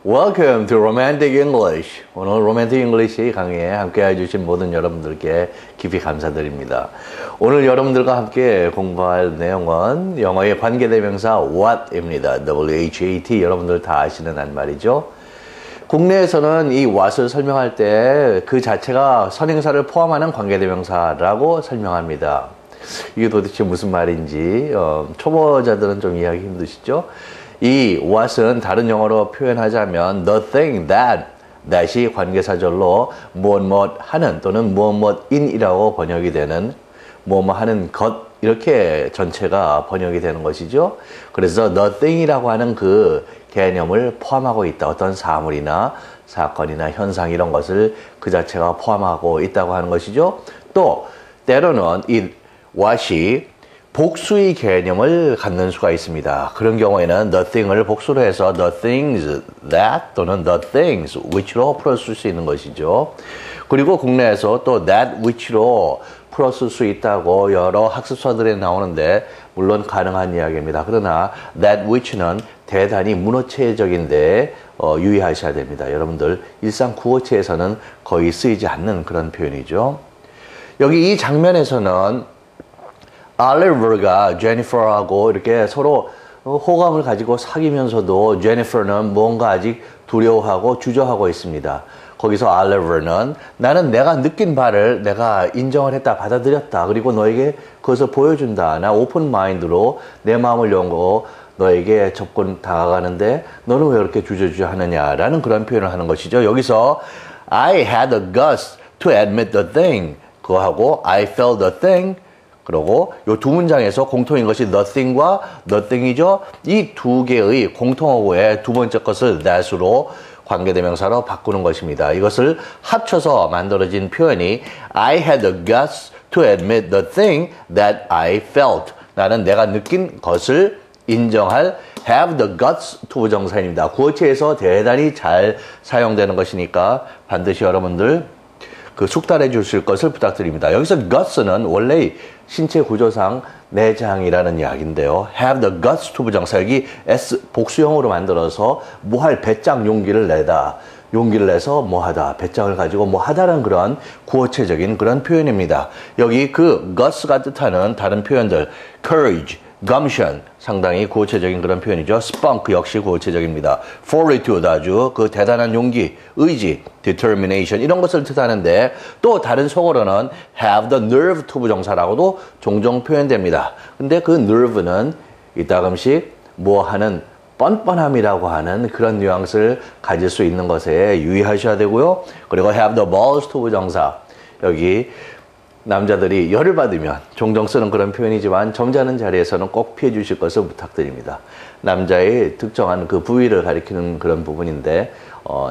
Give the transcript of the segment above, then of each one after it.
Welcome to Romantic English. 오늘 Romantic English 강의에 함께 해주신 모든 여러분들께 깊이 감사드립니다. 오늘 여러분들과 함께 공부할 내용은 영어의 관계대명사 what입니다. W-H-A-T 여러분들 다 아시는 말이죠. 국내에서는 이 what을 설명할 때 그 자체가 선행사를 포함하는 관계대명사라고 설명합니다. 이게 도대체 무슨 말인지 초보자들은 좀 이해하기 힘드시죠? 이 what은 다른 영어로 표현하자면 the thing that이 관계사절로 무엇 하는 또는 무엇인이라고 번역이 되는 무엇 하는 것 이렇게 전체가 번역이 되는 것이죠. 그래서 the thing이라고 하는 그 개념을 포함하고 있다. 어떤 사물이나 사건이나 현상 이런 것을 그 자체가 포함하고 있다고 하는 것이죠. 또 때로는 이 what이 복수의 개념을 갖는 수가 있습니다. 그런 경우에는 the thing을 복수로 해서 the things that 또는 the things which로 풀어쓸 수 있는 것이죠. 그리고 국내에서 또 that which로 풀어쓸 수 있다고 여러 학습서들에 나오는데 물론 가능한 이야기입니다. 그러나 that which는 대단히 문어체적인데 유의하셔야 됩니다. 여러분들 일상 구어체에서는 거의 쓰이지 않는 그런 표현이죠. 여기 이 장면에서는 알리버가 제니퍼하고 이렇게 서로 호감을 가지고 사귀면서도 제니퍼는 뭔가 아직 두려워하고 주저하고 있습니다. 거기서 알리버는 나는 내가 느낀 바를 내가 인정을 했다, 받아들였다. 그리고 너에게 그것을 보여준다. 나 오픈 마인드로 내 마음을 열고 너에게 접근 다가가는데 너는 왜 그렇게 주저주저 하느냐라는 그런 표현을 하는 것이죠. 여기서 I had the guts to admit the thing. 그거하고 I felt the thing. 그리고 이 두 문장에서 공통인 것이 nothing과 nothing이죠. 이 두 개의 공통어구의 두 번째 것을 that으로 관계대명사로 바꾸는 것입니다. 이것을 합쳐서 만들어진 표현이 I had the guts to admit the thing that I felt. 나는 내가 느낀 것을 인정할 have the guts 투부정사입니다. 구어체에서 대단히 잘 사용되는 것이니까 반드시 여러분들 숙달해 주실 것을 부탁드립니다. 여기서 guts는 원래 신체 구조상 내장이라는 이야기인데요. have the guts 투부정사 여기 S 복수형으로 만들어서 뭐할 배짱 용기를 내다. 용기를 내서 뭐하다. 배짱을 가지고 뭐하다라는 그런 구어체적인 그런 표현입니다. 여기 그 guts가 뜻하는 다른 표현들 courage, gumption 상당히 구어체적인 그런 표현이죠. spunk 역시 구어체적입니다. fortitude 아주 그 대단한 용기, 의지, determination 이런 것을 뜻하는데 또 다른 속어로는 have the nerve 투부정사라고도 종종 표현됩니다. 근데 그 nerve는 이따금씩 뭐 하는 뻔뻔함이라고 하는 그런 뉘앙스를 가질 수 있는 것에 유의하셔야 되고요. 그리고 have the balls 투부정사 여기 남자들이 열을 받으면 종종 쓰는 그런 표현이지만 점잖은 자리에서는 꼭 피해 주실 것을 부탁드립니다. 남자의 특정한 그 부위를 가리키는 그런 부분인데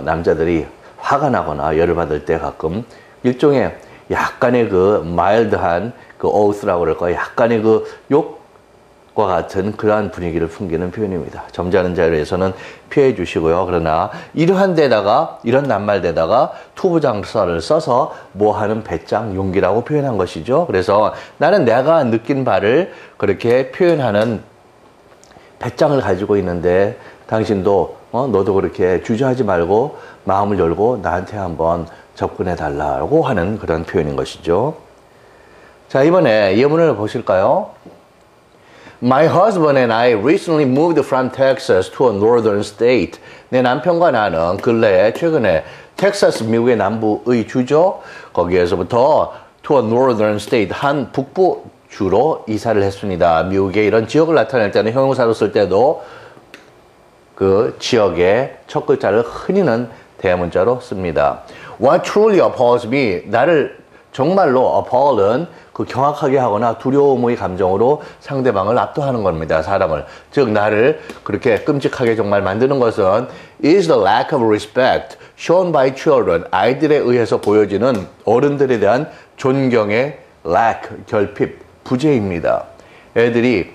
남자들이 화가 나거나 열을 받을 때 가끔 일종의 약간의 그 마일드한 그 oath라고 그럴까요? 약간의 그 욕과 같은 그러한 분위기를 풍기는 표현입니다. 점잖은 자리에서는 피해 주시고요. 그러나 이러한 데다가 이런 낱말대다가 투부정사를 써서 뭐하는 배짱 용기라고 표현한 것이죠. 그래서 나는 내가 느낀 바를 그렇게 표현하는 배짱을 가지고 있는데 당신도 너도 그렇게 주저하지 말고 마음을 열고 나한테 한번 접근해 달라고 하는 그런 표현인 것이죠. 자, 이번에 예문을 보실까요? My husband and I recently moved from Texas to a northern state. 내 남편과 나는 근래에 최근에 텍사스 미국의 남부의 주죠. 거기에서부터 to a northern state 한 북부 주로 이사를 했습니다. 미국의 이런 지역을 나타낼 때는 형용사로 쓸 때도 그 지역의 첫 글자를 흔히는 대문자로 씁니다. What truly appalls me. 나를 정말로 appall은 그 경악하게 하거나 두려움의 감정으로 상대방을 압도하는 겁니다. 사람을. 즉 나를 그렇게 끔찍하게 정말 만드는 것은 is the lack of respect shown by children. 아이들에 의해서 보여지는 어른들에 대한 존경의 lack, 결핍, 부재입니다. 애들이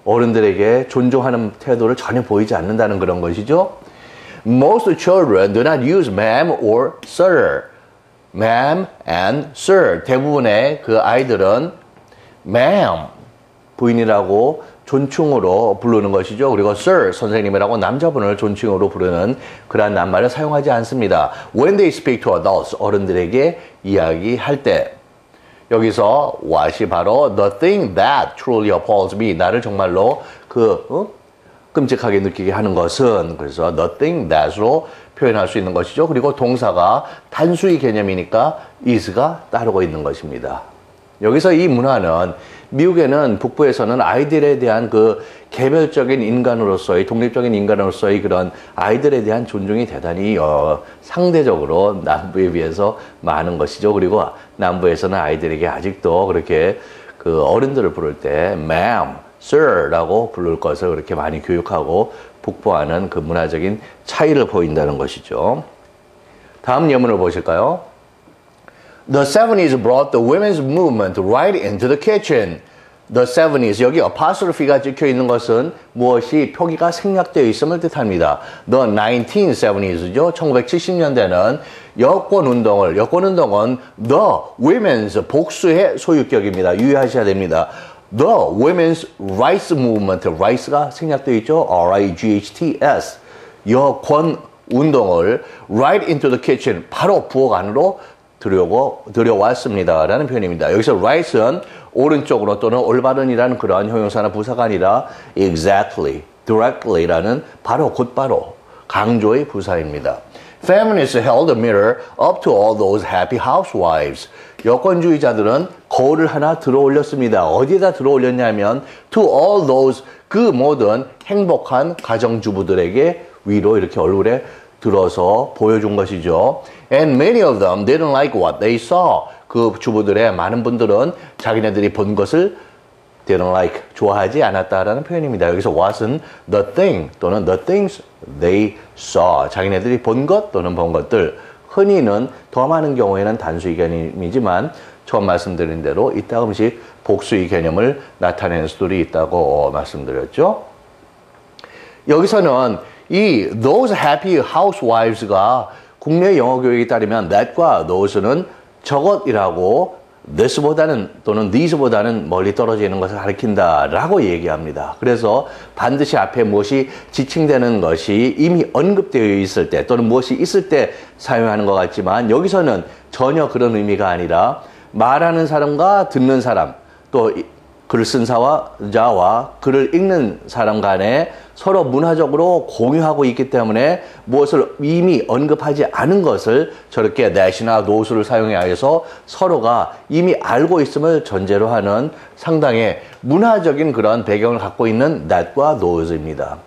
어른들에게 존중하는 태도를 전혀 보이지 않는다는 그런 것이죠. Most children do not use ma'am or sir. ma'am and sir. 대부분의 그 아이들은 ma'am 부인이라고 존칭으로 부르는 것이죠. 그리고 Sir, 선생님이라고 남자분을 존칭으로 부르는 그러한 낱말을 사용하지 않습니다. When they speak to adults, 어른들에게 이야기할 때 여기서 what이 바로 the thing that truly appalls me, 나를 정말로 끔찍하게 느끼게 하는 것은, 그래서 the thing that으로 표현할 수 있는 것이죠. 그리고 동사가 단수의 개념이니까 is가 따르고 있는 것입니다. 여기서 이 문화는 미국에는 북부에서는 아이들에 대한 그 개별적인 인간으로서의 독립적인 인간으로서의 그런 아이들에 대한 존중이 대단히 상대적으로 남부에 비해서 많은 것이죠. 그리고 남부에서는 아이들에게 아직도 그렇게 그 어른들을 부를 때 ma'am, sir라고 부를 것을 그렇게 많이 교육하고 북부와는 그 문화적인 차이를 보인다는 것이죠. 다음 예문을 보실까요? The 70s brought the women's movement right into the kitchen. The 70s, 여기 apostrophe가 찍혀 있는 것은 무엇이 표기가 생략되어 있음을 뜻합니다. The 1970s죠. 1970년대는 여권운동은 the women's 복수의 소유격입니다. 유의하셔야 됩니다. The women's rights movement, rights가 생략되어 있죠. R-I-G-H-T-S. 여권운동을 right into the kitchen, 바로 부엌 안으로 들여왔습니다. 라는 표현입니다. 여기서 right은 오른쪽으로 또는 올바른이라는 그런 형용사나 부사가 아니라 exactly, directly라는 바로 곧바로 강조의 부사입니다. Feminists held a mirror up to all those happy housewives. 여권주의자들은 거울을 하나 들어 올렸습니다. 어디에다 들어 올렸냐면 to all those, 그 모든 행복한 가정주부들에게 위로 이렇게 얼굴에 들어서 보여준 것이죠. And many of them didn't like what they saw. 그 주부들의 많은 분들은 자기네들이 본 것을 didn't like, 좋아하지 않았다라는 표현입니다. 여기서 what은 the thing 또는 the things they saw. 자기네들이 본 것 또는 본 것들. 흔히는 더 많은 경우에는 단수의 개념이지만 처음 말씀드린 대로 이따금씩 복수의 개념을 나타내는 수들이 있다고 말씀드렸죠. 여기서는 이 those happy housewives가 국내 영어 교육에 따르면 that과 those는 저것이라고 this보다는 또는 these보다는 멀리 떨어져 있는 것을 가리킨다라고 얘기합니다. 그래서 반드시 앞에 무엇이 지칭되는 것이 이미 언급되어 있을 때 또는 무엇이 있을 때 사용하는 것 같지만 여기서는 전혀 그런 의미가 아니라 말하는 사람과 듣는 사람 또 글을 쓴 자와 글을 읽는 사람 간에 서로 문화적으로 공유하고 있기 때문에 무엇을 이미 언급하지 않은 것을 저렇게 that이나 those를 사용해서 서로가 이미 알고 있음을 전제로 하는 상당히 문화적인 그런 배경을 갖고 있는 that과 those입니다.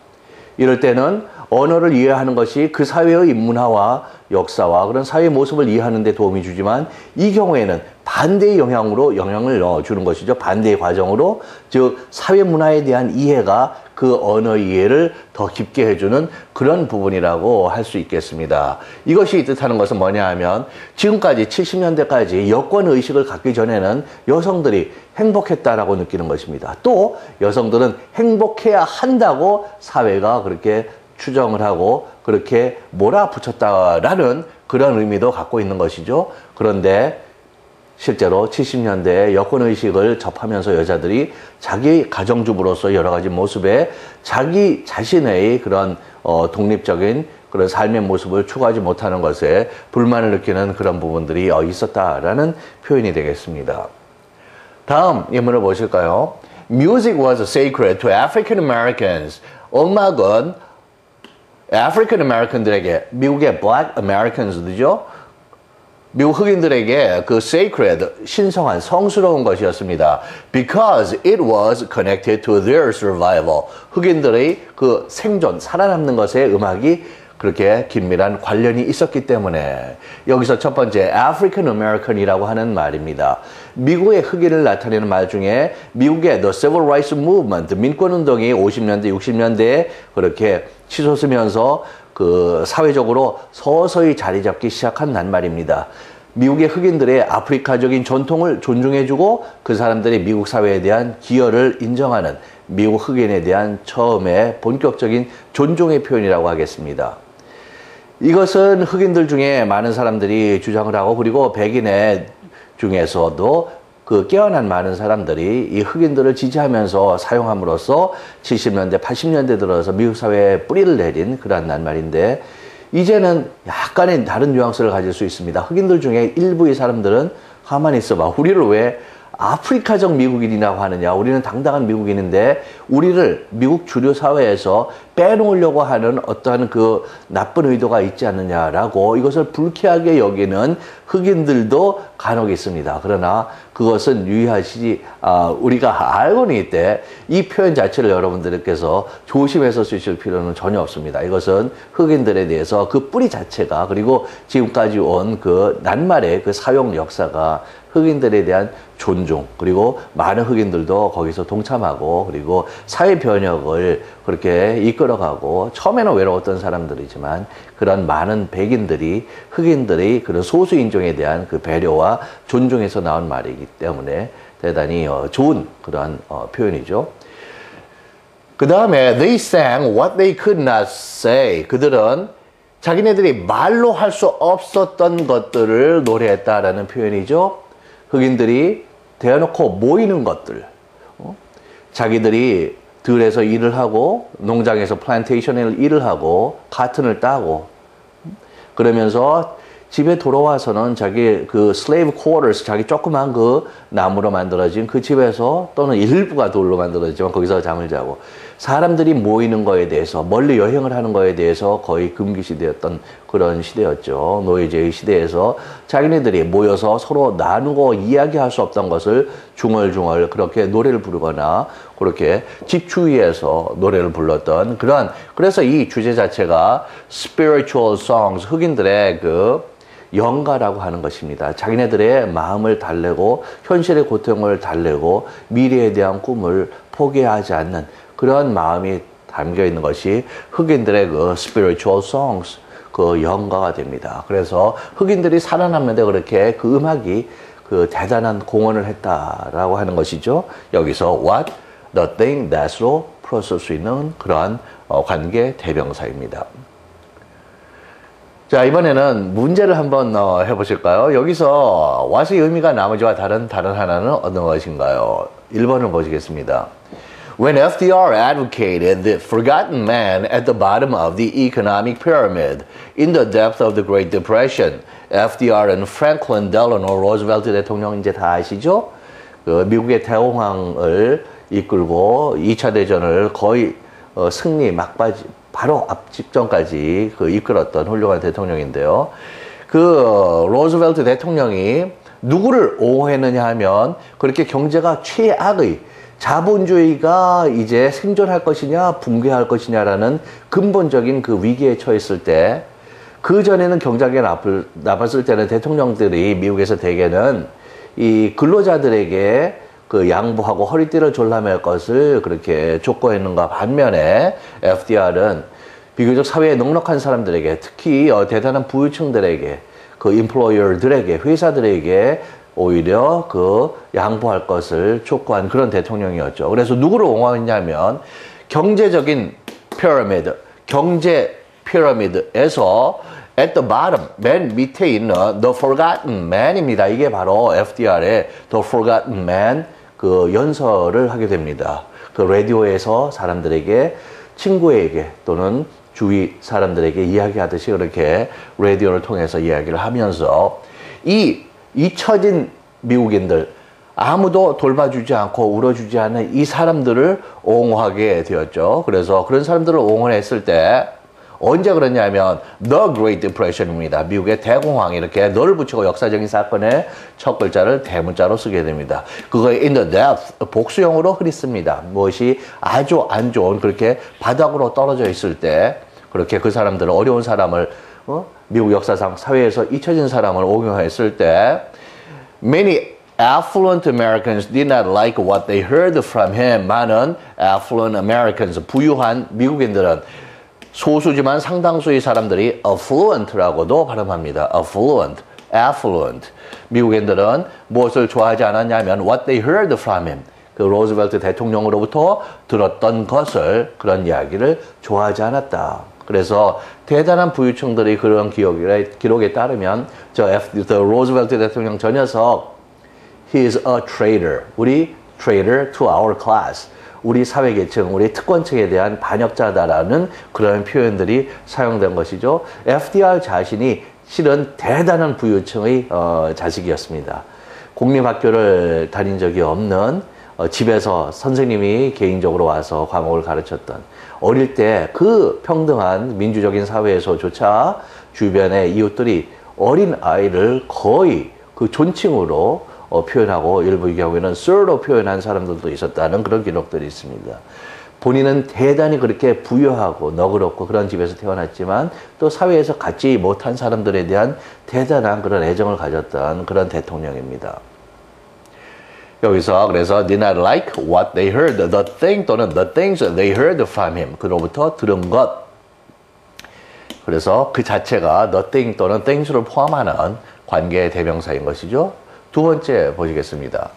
이럴 때는 언어를 이해하는 것이 그 사회의 문화와 역사와 그런 사회의 모습을 이해하는 데 도움이 주지만 이 경우에는 반대의 영향을 주는 것이죠. 반대의 과정으로, 즉 사회 문화에 대한 이해가 그 언어 이해를 더 깊게 해주는 그런 부분이라고 할 수 있겠습니다. 이것이 뜻하는 것은 뭐냐 하면 지금까지 70년대까지 여권의식을 갖기 전에는 여성들이 행복했다라고 느끼는 것입니다. 또 여성들은 행복해야 한다고 사회가 그렇게 추정을 하고 그렇게 몰아붙였다라는 그런 의미도 갖고 있는 것이죠. 그런데 실제로 70년대에 여권의식을 접하면서 여자들이 자기 가정주부로서 여러 가지 모습에 자기 자신의 그런 독립적인 그런 삶의 모습을 추구하지 못하는 것에 불만을 느끼는 그런 부분들이 있었다라는 표현이 되겠습니다. 다음 예문을 보실까요? Music was sacred to African Americans. 음악은 African American들에게, 미국의 Black Americans들이죠. 미국 흑인들에게 그 sacred, 신성한, 성스러운 것이었습니다. Because it was connected to their survival. 흑인들의 그 생존, 살아남는 것에 음악이 그렇게 긴밀한 관련이 있었기 때문에 여기서 첫 번째 African American이라고 하는 말입니다. 미국의 흑인을 나타내는 말 중에 미국의 The Civil Rights Movement, 민권운동이 50년대, 60년대에 그렇게 치솟으면서 그 사회적으로 서서히 자리 잡기 시작한 낱말입니다. 미국의 흑인들의 아프리카적인 전통을 존중해주고 그 사람들이 미국 사회에 대한 기여를 인정하는 미국 흑인에 대한 처음의 본격적인 존중의 표현이라고 하겠습니다. 이것은 흑인들 중에 많은 사람들이 주장을 하고 그리고 백인의 중에서도 그 깨어난 많은 사람들이 이 흑인들을 지지하면서 사용함으로써 70년대, 80년대 들어서 미국 사회에 뿌리를 내린 그러한 낱말인데 이제는 약간의 다른 뉘앙스를 가질 수 있습니다. 흑인들 중에 일부의 사람들은 가만히 있어봐. 우리를 왜 아프리카적 미국인이라고 하느냐. 우리는 당당한 미국인인데 우리를 미국 주류 사회에서 빼놓으려고 하는 어떠한 그 나쁜 의도가 있지 않느냐라고 이것을 불쾌하게 여기는 흑인들도 간혹 있습니다. 그러나 그것은 유의하시지 우리가 알고는 있대 이 표현 자체를 여러분들께서 조심해서 쓰실 필요는 전혀 없습니다. 이것은 흑인들에 대해서 그 뿌리 자체가 그리고 지금까지 온 그 낱말의 그 사용 역사가 흑인들에 대한 존중 그리고 많은 흑인들도 거기서 동참하고 그리고 사회 변혁을 그렇게 이끌어가고 처음에는 외로웠던 사람들이지만 그런 많은 백인들이 흑인들의 그런 소수인종에 대한 그 배려와 존중에서 나온 말이기 때문에 대단히 좋은 그러한 표현이죠. 그 다음에 they sang what they could not say. 그들은 자기네들이 말로 할 수 없었던 것들을 노래했다라는 표현이죠. 흑인들이 대놓고 모이는 것들, 자기들이 들에서 일을 하고 농장에서 플랜테이션에 일을 하고 카튼을 따고 그러면서 집에 돌아와서는 자기 그 슬레이브 쿼터스 자기 조그만 그 나무로 만들어진 그 집에서 또는 일부가 돌로 만들어지지만 거기서 잠을 자고 사람들이 모이는 거에 대해서 멀리 여행을 하는 거에 대해서 거의 금기시대였던 그런 시대였죠. 노예제의 시대에서 자기네들이 모여서 서로 나누고 이야기할 수 없던 것을 중얼중얼 그렇게 노래를 부르거나 그렇게 집 주위에서 노래를 불렀던 그런 그래서 이 주제 자체가 spiritual songs 흑인들의 그 영가라고 하는 것입니다. 자기네들의 마음을 달래고 현실의 고통을 달래고 미래에 대한 꿈을 포기하지 않는 그런 마음이 담겨 있는 것이 흑인들의 그 spiritual songs 그 영가가 됩니다. 그래서 흑인들이 살아남는데 그렇게 그 음악이 그 대단한 공헌을 했다라고 하는 것이죠. 여기서 what, the thing, that으로 풀었을 수 있는 그러한 관계 대명사입니다. 자, 이번에는 문제를 한번 해보실까요? 여기서 what의 의미가 나머지와 다른 하나는 어떤 것인가요? 1번을 보시겠습니다. When FDR advocated the forgotten man at the bottom of the economic pyramid in the depth of the Great Depression, FDR은 프랭클린 델라노 로즈벨트 대통령 이제 다 아시죠? 그 미국의 대공황을 이끌고 2차 대전을 거의 승리 막바지 바로 앞 직전까지 그 이끌었던 훌륭한 대통령인데요. 그 로즈벨트 대통령이 누구를 옹호했느냐 하면 그렇게 경제가 최악의 자본주의가 이제 생존할 것이냐 붕괴할 것이냐라는 근본적인 그 위기에 처했을 때 그전에는 경제가 나빴을 때는 대통령들이 미국에서 대개는 이 근로자들에게 그 양보하고 허리띠를 졸라맬 것을 그렇게 촉구했는가 반면에 FDR은 비교적 사회에 넉넉한 사람들에게 특히 대단한 부유층들에게 그 인플로이어들에게 회사들에게 오히려 그 양보할 것을 촉구한 그런 대통령이었죠. 그래서 누구를 옹호했냐면 경제적인 피라미드, 경제 피라미드에서 at the bottom, 맨 밑에 있는 the forgotten man입니다. 이게 바로 FDR의 the forgotten man 그 연설을 하게 됩니다. 그 라디오에서 사람들에게 친구에게 또는 주위 사람들에게 이야기하듯이 그렇게 라디오를 통해서 이야기를 하면서 이 잊혀진 미국인들 아무도 돌봐주지 않고 울어주지 않는 이 사람들을 옹호하게 되었죠. 그래서 그런 사람들을 옹호했을 때 언제 그러냐면 The Great Depression입니다. 미국의 대공황 이렇게 너를 붙이고 역사적인 사건의 첫 글자를 대문자로 쓰게 됩니다. 그거에 in the depth 복수형으로 흐릿습니다. 무엇이 아주 안 좋은 그렇게 바닥으로 떨어져 있을 때 그렇게 그 사람들을 어려운 사람을 미국 역사상 사회에서 잊혀진 사람을 옹호했을 때 many affluent Americans did not like what they heard from him. 많은 affluent Americans 부유한 미국인들은 소수지만 상당수의 사람들이 affluent라고도 발음합니다. affluent. 미국인들은 무엇을 좋아하지 않았냐면 what they heard from him. 그 로즈벨트 대통령으로부터 들었던 것을 그런 이야기를 좋아하지 않았다. 그래서 대단한 부유층들이 그런 기록에 따르면 저 로즈벨트 대통령 저 녀석 He is a traitor. 우리 traitor to our class. 우리 사회계층, 우리 특권층에 대한 반역자다라는 그런 표현들이 사용된 것이죠. FDR 자신이 실은 대단한 부유층의 자식이었습니다. 공립학교를 다닌 적이 없는 집에서 선생님이 개인적으로 와서 과목을 가르쳤던 어릴 때 그 평등한 민주적인 사회에서조차 주변의 이웃들이 어린 아이를 거의 그 존칭으로 표현하고 일부의 경우에는 sir로 표현한 사람들도 있었다는 그런 기록들이 있습니다. 본인은 대단히 그렇게 부유하고 너그럽고 그런 집에서 태어났지만 또 사회에서 갖지 못한 사람들에 대한 대단한 그런 애정을 가졌던 그런 대통령입니다. 여기서 그래서 did not like what they heard, the thing 또는 the things they heard from him. 그로부터 들은 것. 그래서 그 자체가 the thing 또는 things를 포함하는 관계 대명사인 것이죠. 두 번째 보시겠습니다.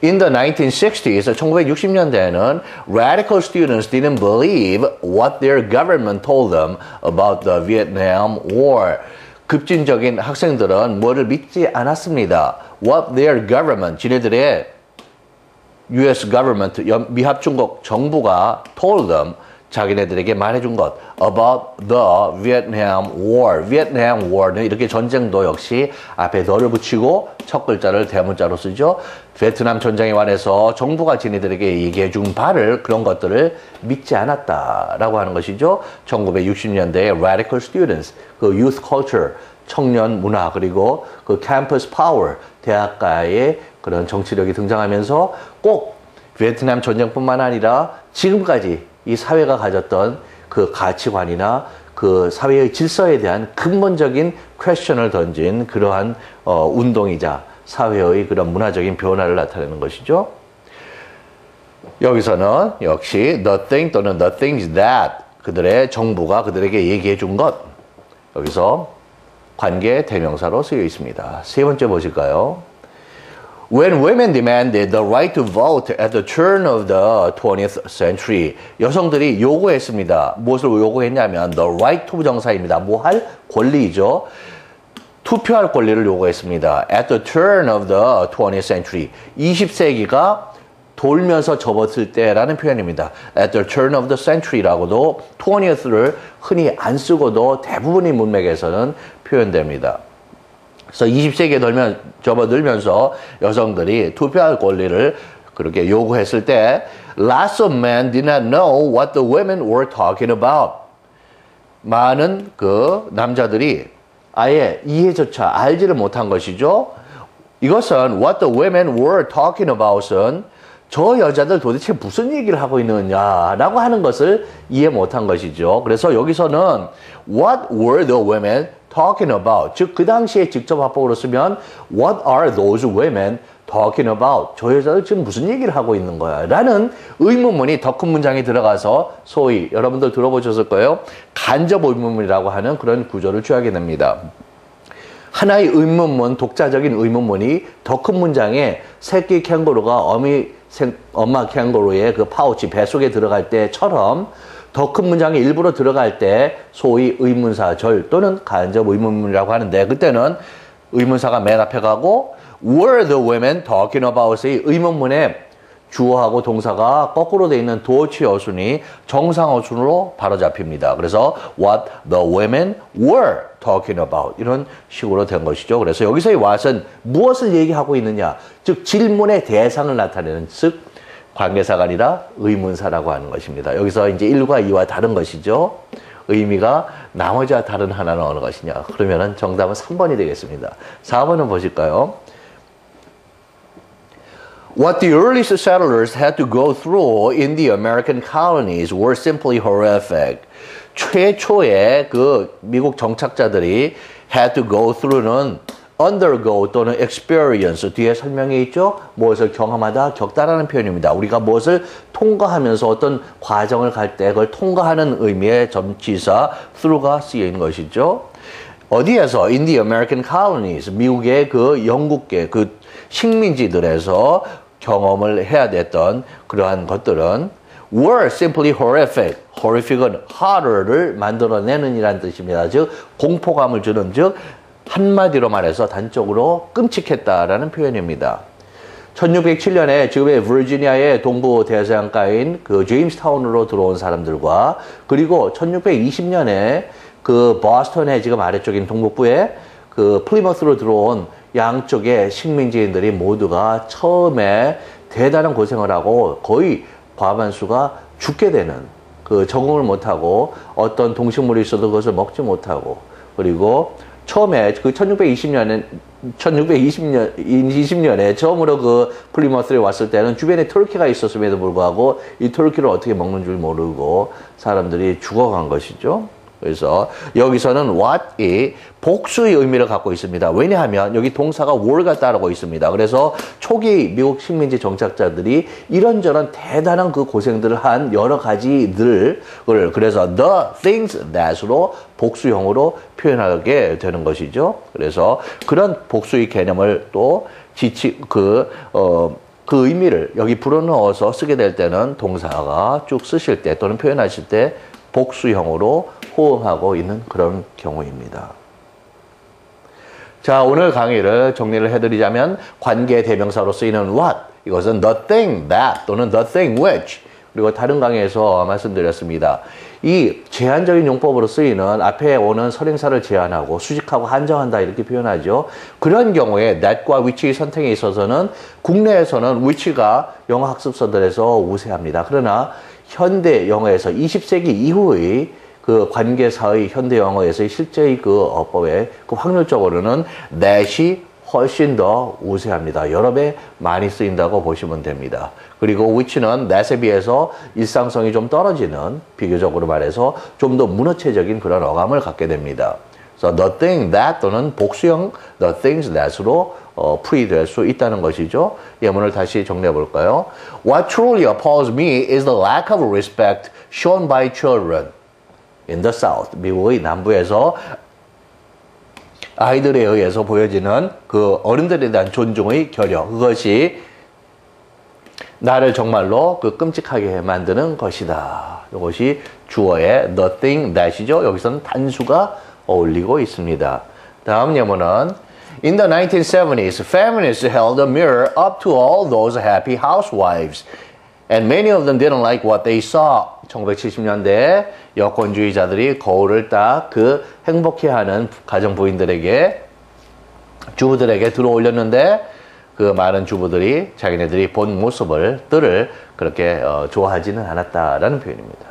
In the 1960s, 1960년대에는 radical students didn't believe what their government told them about the Vietnam War. 급진적인 학생들은 뭐를 믿지 않았습니다. What their government, 지네들의 US government, 미합중국 정부가 told them, 자기네들에게 말해준 것 about the Vietnam War. Vietnam War는 이렇게 전쟁도 역시 앞에 너를 붙이고 첫 글자를 대문자로 쓰죠. 베트남 전쟁에 관해서 정부가 지네들에게 얘기해 준 바를 그런 것들을 믿지 않았다라고 하는 것이죠. 1960년대에 radical students, 그 youth culture, 청년 문화 그리고 그 campus power, 대학가의 그런 정치력이 등장하면서 꼭 베트남 전쟁뿐만 아니라 지금까지 이 사회가 가졌던 그 가치관이나 그 사회의 질서에 대한 근본적인 퀘스천을 던진 그러한 운동이자 사회의 그런 문화적인 변화를 나타내는 것이죠. 여기서는 역시 the thing 또는 the things that 그들의 정부가 그들에게 얘기해 준 것. 여기서 관계 대명사로 쓰여 있습니다. 세 번째 보실까요? When women demanded the right to vote at the turn of the 20th century, 여성들이 요구했습니다. 무엇을 요구했냐면 the right to 부정사입니다. 뭐 할 권리죠. 투표할 권리를 요구했습니다. At the turn of the 20th century, 20세기가 돌면서 접었을 때라는 표현입니다. At the turn of the century라고도 20th를 흔히 안 쓰고도 대부분의 문맥에서는 표현됩니다. 그래서 20세기에 접어들면서 여성들이 투표할 권리를 그렇게 요구했을 때 lots of men did not know what the women were talking about. 많은 그 남자들이 아예 이해조차 알지를 못한 것이죠. 이것은 what the women were talking about은 저 여자들 도대체 무슨 얘기를 하고 있느냐라고 하는 것을 이해 못한 것이죠. 그래서 여기서는 what were the women talking about, 즉 그 당시에 직접 화법으로 쓰면 what are those women talking about, 저 여자들 지금 무슨 얘기를 하고 있는 거야 라는 의문문이 더 큰 문장에 들어가서 소위 여러분들 들어보셨을 거예요. 간접 의문문이라고 하는 그런 구조를 취하게 됩니다. 하나의 의문문, 독자적인 의문문이 더 큰 문장에 새끼 캥거루가 엄마 캥거루의 그 파우치 뱃속에 들어갈 때처럼 더 큰 문장에 일부러 들어갈 때 소위 의문사절 또는 간접 의문문이라고 하는데 그때는 의문사가 맨 앞에 가고 were the women talking about의 의문문에 주어하고 동사가 거꾸로 되어 있는 도치 어순이 정상 어순으로 바로 잡힙니다. 그래서 what the women were talking about 이런 식으로 된 것이죠. 그래서 여기서의 what은 무엇을 얘기하고 있느냐, 즉 질문의 대상을 나타내는 즉 관계사가 아니라 의문사라고 하는 것입니다. 여기서 이제 1과 2와 다른 것이죠. 의미가 나머지와 다른 하나는 어느 것이냐. 그러면은 정답은 3번이 되겠습니다. 4번은 보실까요? What the earliest settlers had to go through in the American colonies were simply horrific. 최초의 그 미국 정착자들이 had to go through는 undergo 또는 experience 뒤에 설명이 있죠. 무엇을 경험하다, 겪다라는 표현입니다. 우리가 무엇을 통과하면서 어떤 과정을 갈 때 그걸 통과하는 의미의 전치사 through가 쓰여 있는 것이죠. 어디에서? In the American colonies. 미국의 그 영국계 그 식민지들에서 경험을 해야 됐던 그러한 것들은 were simply horrific. horrific은 horror를 만들어내는 이란 뜻입니다. 즉 공포감을 주는, 즉 한마디로 말해서 단적으로 끔찍했다라는 표현입니다. 1607년에 지금의 버지니아의 동부 대서양가인 그 제임스타운으로 들어온 사람들과 그리고 1620년에 그 버스턴의 지금 아래쪽인 동북부에 그 플리머스로 들어온 양쪽의 식민지인들이 모두가 처음에 대단한 고생을 하고 거의 과반수가 죽게 되는 그 적응을 못하고 어떤 동식물이 있어도 그것을 먹지 못하고 그리고 처음에 그 1620년에 처음으로 그 플리머스에 왔을 때는 주변에 터키가 있었음에도 불구하고 이 터키를 어떻게 먹는 줄 모르고 사람들이 죽어간 것이죠. 그래서 여기서는 what이 복수의 의미를 갖고 있습니다. 왜냐하면 여기 동사가 were가 따르고 있습니다. 그래서 초기 미국 식민지 정착자들이 이런저런 대단한 그 고생들을 한 여러 가지들을 그래서 the things that으로 복수형으로 표현하게 되는 것이죠. 그래서 그런 복수의 개념을 또 그 의미를 여기 불어넣어서 쓰게 될 때는 동사가 쭉 쓰실 때 또는 표현하실 때 복수형으로 호응하고 있는 그런 경우입니다. 자, 오늘 강의를 정리를 해드리자면 관계 대명사로 쓰이는 what, 이것은 the thing that 또는 the thing which, 그리고 다른 강의에서 말씀드렸습니다. 이 제한적인 용법으로 쓰이는 앞에 오는 선행사를 제한하고 수직하고 한정한다 이렇게 표현하죠. 그런 경우에 that과 which의 선택에 있어서는 국내에서는 which가 영어 학습서들에서 우세합니다. 그러나 현대 영어에서 20세기 이후의 그 관계사의 현대 영어에서의 실제의 그 어법에 그 확률적으로는 that이 훨씬 더 우세합니다. 여러 배 많이 쓰인다고 보시면 됩니다. 그리고 which는 that에 비해서 일상성이 좀 떨어지는 비교적으로 말해서 좀 더 문어체적인 그런 어감을 갖게 됩니다. 그래서 the thing that 또는 복수형 the things that으로 풀이될 수 있다는 것이죠. 예문을 다시 정리해 볼까요? What truly appalls me is the lack of respect shown by children in the South. 미국의 남부에서 아이들에 의해서 보여지는 그 어른들에 대한 존중의 결여. 그것이 나를 정말로 그 끔찍하게 만드는 것이다. 이것이 주어의 the thing that이죠. 여기서는 단수가 어울리고 있습니다. 다음 예문은 In the 1970s, feminists held a mirror up to all those happy housewives. And many of them didn't like what they saw. 1970년대 여권주의자들이 거울을 딱 그 행복해하는 가정부인들에게 주부들에게 들어 올렸는데 그 많은 주부들이 자기네들이 본 모습들을 그렇게 좋아하지는 않았다라는 표현입니다.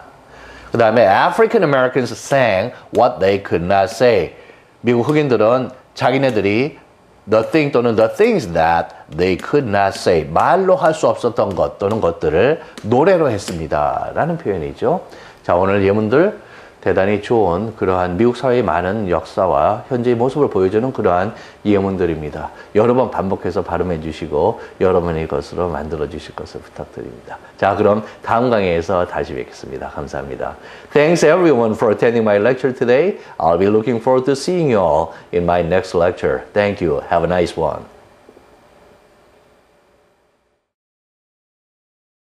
그 다음에 African Americans sang what they could not say. 미국 흑인들은 자기네들이 the thing 또는 the things that they could not say. 말로 할 수 없었던 것 또는 것들을 노래로 했습니다. 라는 표현이죠. 자, 오늘 예문들 대단히 좋은 그러한 미국 사회의 많은 역사와 현재의 모습을 보여주는 그러한 예문들입니다. 여러 번 반복해서 발음해 주시고 여러분의 것으로 만들어 주실 것을 부탁드립니다. 자, 그럼 다음 강의에서 다시 뵙겠습니다. 감사합니다. Thanks everyone for attending my lecture today. I'll be looking forward to seeing you all in my next lecture. Thank you. Have a nice one.